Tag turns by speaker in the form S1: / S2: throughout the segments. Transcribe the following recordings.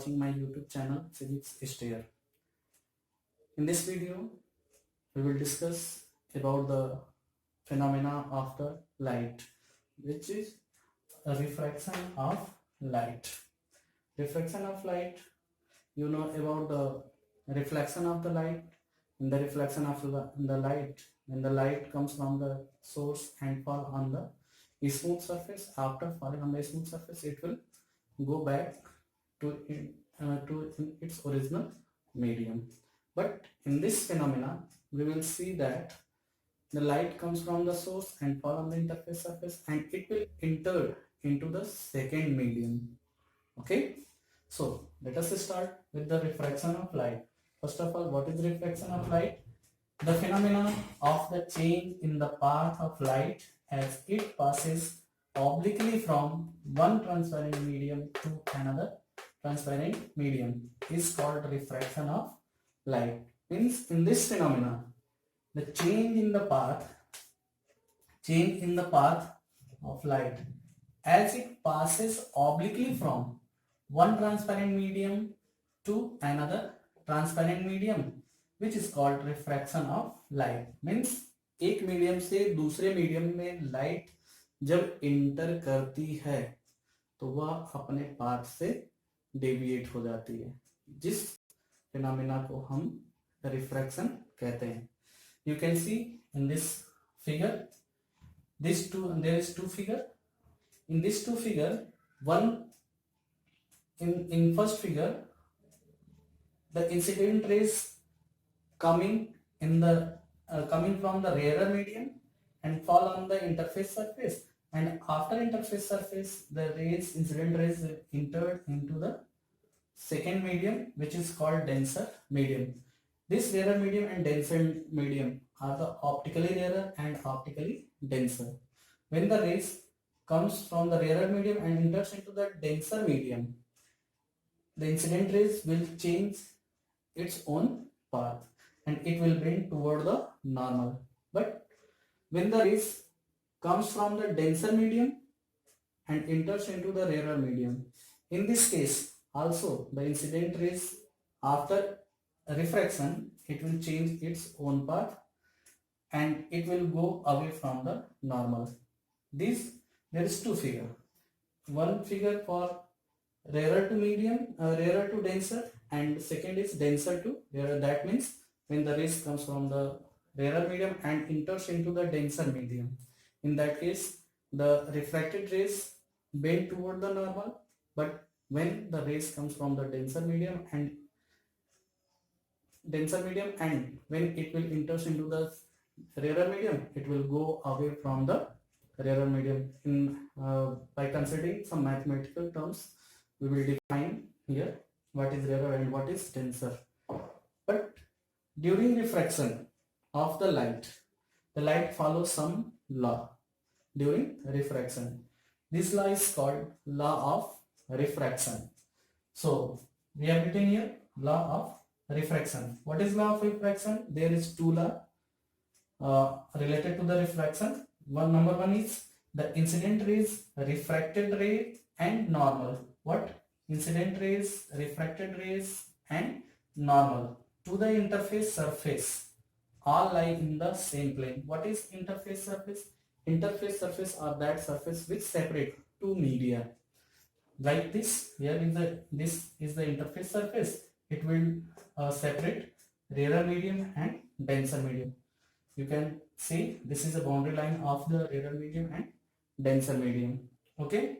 S1: watching my YouTube channel Physics Stair. In this video, we will discuss about the phenomena of the light, which is a refraction of light. Refraction of light, you know about the reflection of the light. In the reflection of the light, when the light comes from the source and fall on the smooth surface, after falling on the smooth surface, it will go back to its original medium. But in this phenomena, we will see that the light comes from the source and fall on the interface surface, and it will enter into the second medium. Okay, so let us start with the refraction of light. First of all, what is refraction of light? The phenomenon of the change in the path of light as it passes obliquely from one transparent medium to another transparent medium is called refraction of light. Means in this phenomena, the change in the path of light as it passes obliquely from one transparent medium to another transparent medium, which is called refraction of light. Means एक medium से दूसरे medium में light जब inter करती है तो वह अपने पाथ से डेविएट हो जाती है, जिस फिनोमिना को हम रिफ्रैक्शन कहते हैं. You can see in this figure, there is two figure. In these two figure, one in first figure, the incident rays coming from the rarer medium and fall on the interface surface, and after interface surface, the incident rays entered into the second medium, which is called denser medium. This rarer medium and denser medium are the optically rarer and optically denser. When the rays comes from the rarer medium and enters into the denser medium, the incident rays will change its own path and it will bring toward the normal. But when the rays comes from the denser medium and enters into the rarer medium, in this case also the incident rays after refraction, it will change its own path and it will go away from the normal. There is two figure. One figure for rarer to medium, rarer to denser, and second is denser to rarer. That means when the rays comes from the rarer medium and enters into the denser medium, in that case the refracted rays bend toward the normal, but when the rays comes from the denser medium and when it will enters into the rarer medium, it will go away from the rarer medium. By considering some mathematical terms, we will define here what is rarer and what is denser. But during refraction of the light follows some law during refraction. This law is called law of refraction. So we have written here law of refraction. What is law of refraction? There is two law related to the refraction. Number one is the incident rays, refracted ray and normal. What? Incident rays, refracted rays and normal to the interface surface all lie in the same plane. What is interface surface? Interface surface are that surface which separate two media. Like this, this is the interface surface. It will separate rarer medium and denser medium. You can see this is a boundary line of the rarer medium and denser medium. Okay,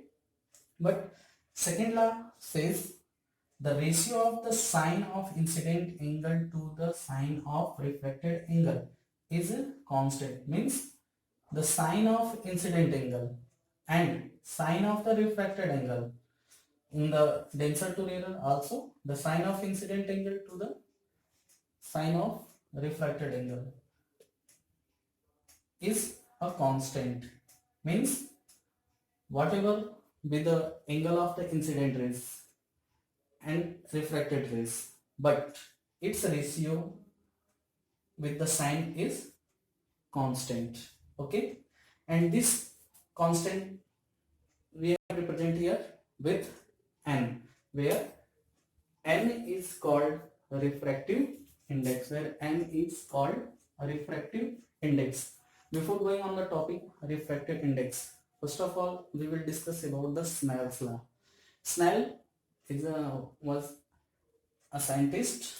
S1: but second law says the ratio of the sine of incident angle to the sine of refracted angle is a constant. Means the sine of incident angle and sine of the refracted angle in the denser to rarer, also the sine of incident angle to the sine of refracted angle is a constant. Means whatever be the angle of the incident rays and refracted rays, but its ratio with the sine is constant. Okay, and this constant we have represent here with n, where n is called refractive index, where n is called a refractive index. Before going on the topic refractive index, first of all we will discuss about the Snell's law. Snell was a scientist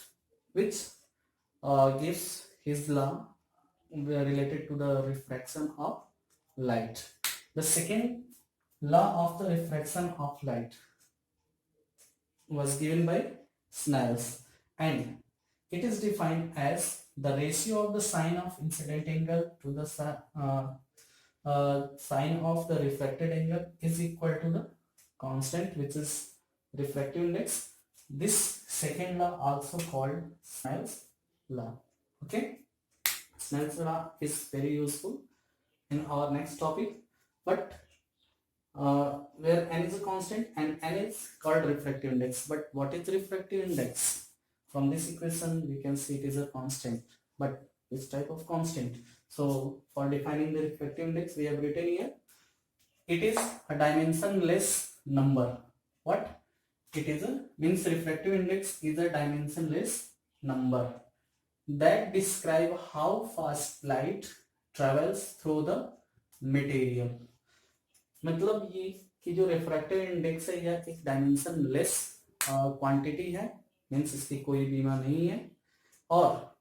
S1: which gives his law related to the refraction of light. The second law of the refraction of light was given by Snell's, and it is defined as the ratio of the sine of incident angle to the sine of the refracted angle is equal to the constant, which is refractive index. This second law also called Snell's law. Okay, Snell's law is very useful in our next topic, but where n is a constant and n is called refractive index. But what is refractive index? From this equation we can see it is a constant, but which type of constant? So for defining the refractive index we have written here, it is a dimensionless number. What it is a means refractive index is a dimensionless number that describe how fast light travels through the material. मतलब ये कि जो refractive index है यह एक dimension less quantity है, means इसकी कोई बीमा नहीं है, और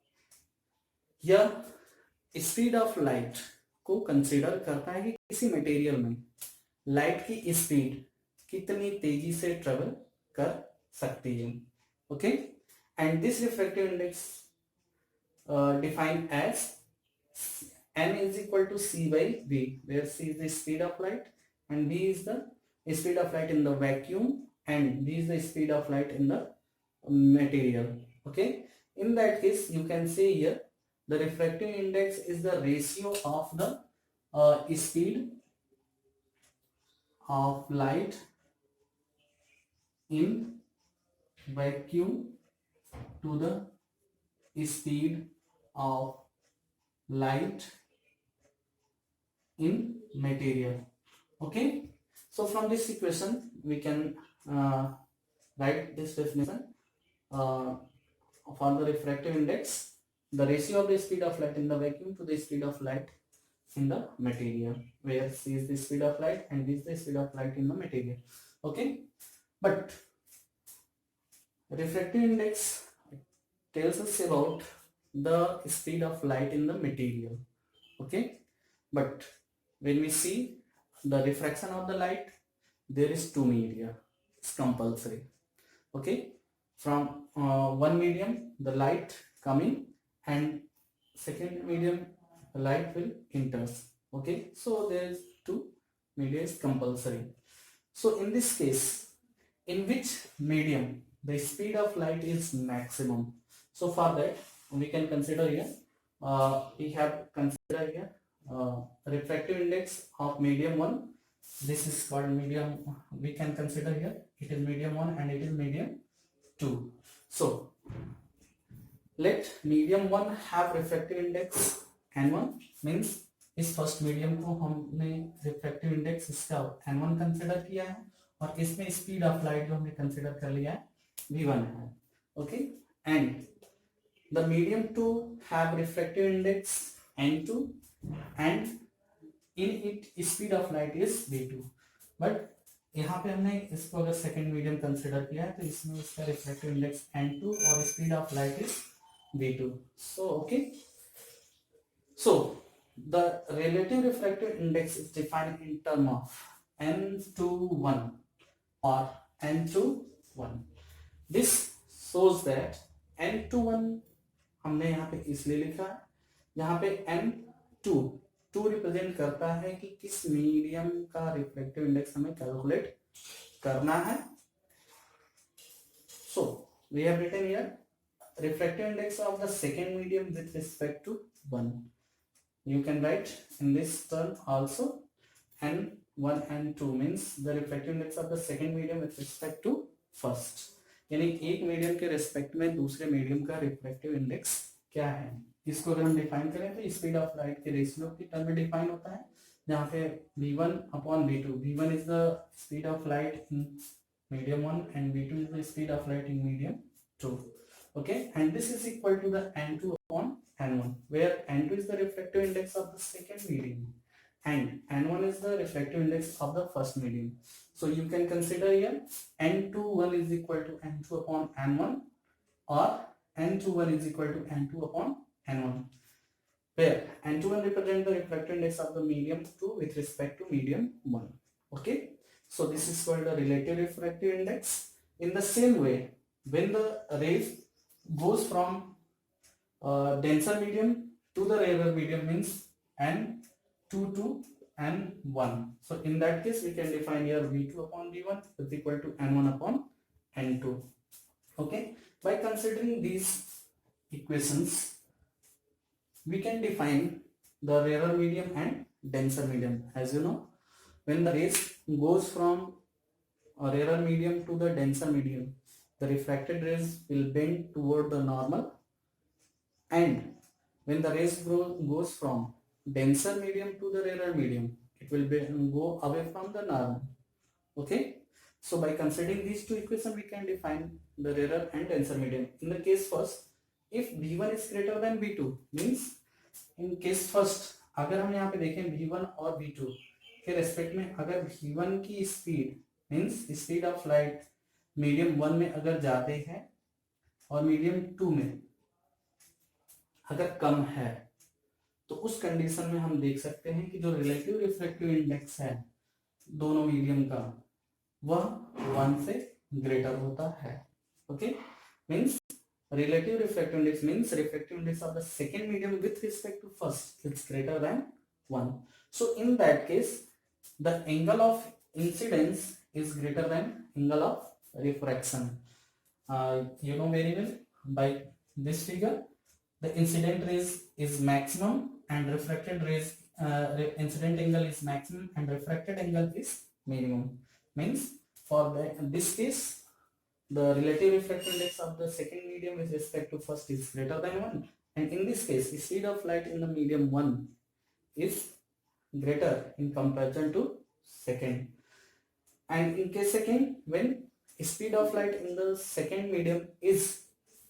S1: यह स्पीड ऑफ लाइट को कंसीडर करता है कि किसी मटेरियल में लाइट की स्पीड कितनी तेजी से ट्रेवल कर सकती है. Okay, and this refractive index defined as n is equal to c by v, where c is the speed of light and v is the speed of light in the vacuum and v is the speed of light in the material. Okay, in that case you can say here the refractive index is the ratio of the speed of light in vacuum to the speed of light in material. Okay, so from this equation we can write this definition for the refractive index: the ratio of the speed of light in the vacuum to the speed of light in the material, where c is the speed of light and v is the speed of light in the material. Okay, but refractive index tells us about the speed of light in the material. Okay, but when we see the refraction of the light, there is two media, it's compulsory. Okay, from one medium the light coming and second medium the light will enter. Okay, so there is two media is compulsory. So in this case, in which medium the speed of light is maximum? So for that we can consider here, we have consider here refractive index of medium 1. This is called medium, we can consider here it is medium 1 and it is medium 2. So let medium 1 have refractive index n1, means इस first medium को हमने refractive index इसका n1 consider किया है और इसमें speed of light जो हमने कंसिडर कर लिया है v1 है. Okay, and the medium 2 have refractive index n2 and in it speed of light is v2. but यहाँ पे हमने इसको अगर सेकेंड मीडियम कंसिडर किया है तो इसमें इसका रिफ्रैक्टिव इंडेक्स n2 और speed of light is v2. so okay, so the relative refractive index is defined in term of n21 or n21. this shows that n21 हमने यहाँ पे इसलिए लिखा है, यहाँ पे n2 रिप्रेजेंट करता है कि किस मीडियम का रिफ्रैक्टिव इंडेक्स हमें कैलकुलेट करना है. So we have written here refractive index of the second medium with respect to 1. You can write in this term also n1 and 2 means the refractive index of the second medium with respect to first. यानी एक medium के respect में दूसरे medium का refractive index क्या है, इसको अगर हम डिफाइन करें तो स्पीड ऑफ लाइट के रेशियो की टर्म में डिफाइन होता है, जहाँ पे v1 upon v2, v1 is the speed of light in medium 1 and v2 is the speed of light in medium 2. Okay, and this is equal to the n2 upon n1, where n2 is the refractive index of the second medium and n1 is the refractive index of the first medium. So you can consider here n21 is equal to n2 upon n1 or n21 is equal to n2 upon n1, where n21 represents the refractive index of the medium 2 with respect to medium 1. Okay, so this is called the relative refractive index. In the same way, when the rays goes from denser medium to the rarer medium means n2 to n1. So in that case, we can define here v2 upon v1 is equal to n1 upon n2. Okay, by considering these equations, we can define the rarer medium and denser medium. As you know, when the rays goes from a rarer medium to the denser medium, the refracted rays will bend toward the normal, and when the rays goes from denser medium to the rarer medium, it will go away from the normal. Okay, so by considering these two equations, we can define the rarer and denser medium. In the case first, if v1 is greater than v2 means in case first अगर हम यहाँ पे देखें v1 और v2 के respect में, अगर v1 की speed means speed of light medium 1 में अगर ज्यादा है और मीडियम 2 में अगर कम है, तो उस कंडीशन में हम देख सकते हैं कि जो रिलेटिव रिफ्रैक्टिव इंडेक्स है दोनों मीडियम का वह 1 से ग्रेटर होता है. Okay, means relative refractive index means refractive index of the second medium with respect to first is greater than 1. So in that case, the angle of incidence is greater than angle of refraction. You know very well by this figure, the incident rays is maximum and refracted rays incident angle is maximum and refracted angle is minimum. Means for this case, the relative refractive index of the second medium with respect to first is greater than 1, and in this case the speed of light in the medium 1 is greater in comparison to second. And in case second, when speed of light in the second medium is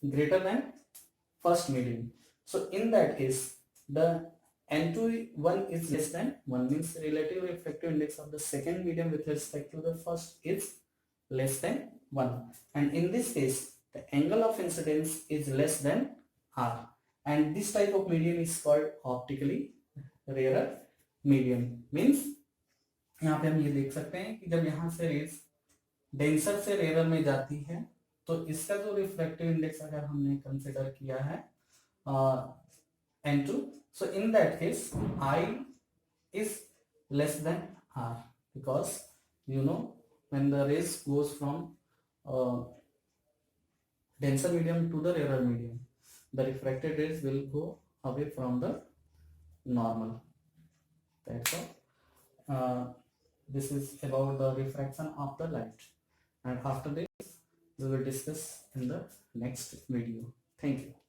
S1: greater than first medium, so in that case the n21 is less than 1, means the relative refractive index of the second medium with respect to the first is less than 1, and in this case the angle of incidence is less than r, and this type of medium is called optically rarer medium. Means यहाँ पे हम ये देख सकते हैं कि जब यहाँ से रेज डेंसर से रेयर में जाती है तो इसका जो रिफ्रैक्टिव इंडेक्स अगर हमने कंसिडर किया है n2, so in that case I is less than r, because you know when the rays goes from denser medium to the rarer medium, the refracted rays will go away from the normal. That's all. This is about the refraction of the light, and after this we will discuss in the next video. Thank you.